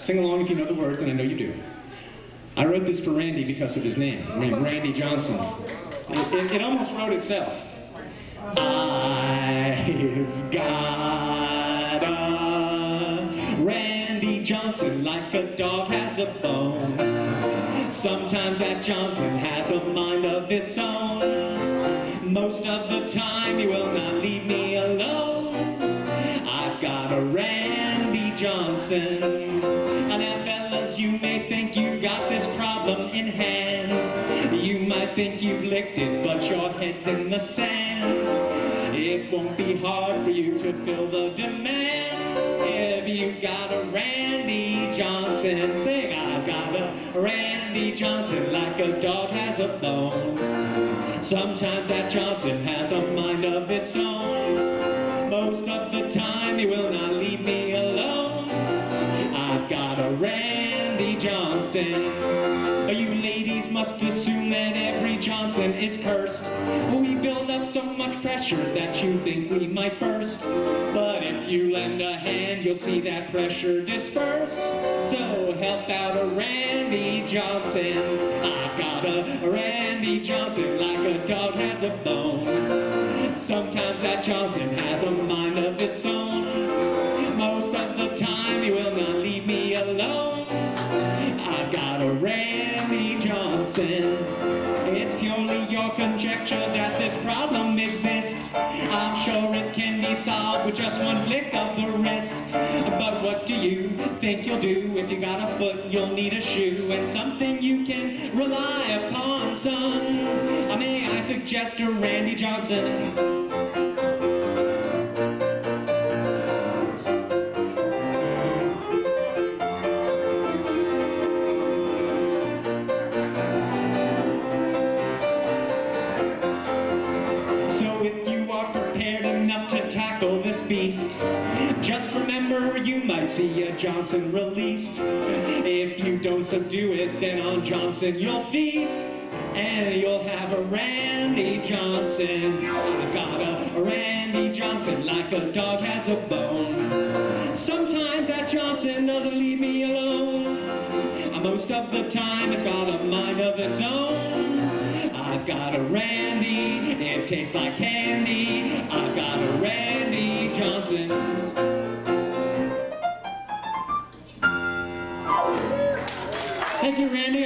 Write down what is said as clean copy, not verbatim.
Sing along if you know the words, and I know you do. I wrote this for Randy because of his name, named Randy Johnson. It almost wrote itself. I've got a Randy Johnson like a dog has a bone. Sometimes that Johnson has a mind of its own. Most of the time he will not leave me alone. I've got a Randy Johnson. Now fellas, you may think you got this problem in hand. You might think you've licked it, but your head's in the sand. It won't be hard for you to fill the demand if you've got a Randy Johnson. Sing, I've got a Randy Johnson like a dog has a bone. Sometimes that Johnson has a mind of its own. Most of the time he will not leave me alone. I've got a Randy Johnson. You ladies must assume that every Johnson is cursed. We build up so much pressure that you think we might burst. But if you lend a hand, you'll see that pressure dispersed. So help out a Randy Johnson. I've got a Randy Johnson like a dog has a bone. Sometimes that Johnson has a mind of its own. Most of the time he will not leave me alone. I've got a Randy Johnson. It's purely your conjecture that this problem exists. I'm sure it can be solved with just one flick of the wrist. But what do you think you'll do? If you got a foot, you'll need a shoe, and something you can rely upon, son. May I suggest a Randy Johnson? This beast, just remember you might see a Johnson released. If you don't subdue it, then on Johnson you'll feast, and you'll have a Randy Johnson. I've got a Randy Johnson like a dog has a bone. Sometimes that Johnson doesn't leave me alone. Most of the time it's got a mind of its own. I've got a Randy, it tastes like candy. I've got a Randy Johnson. Thank you, Randy.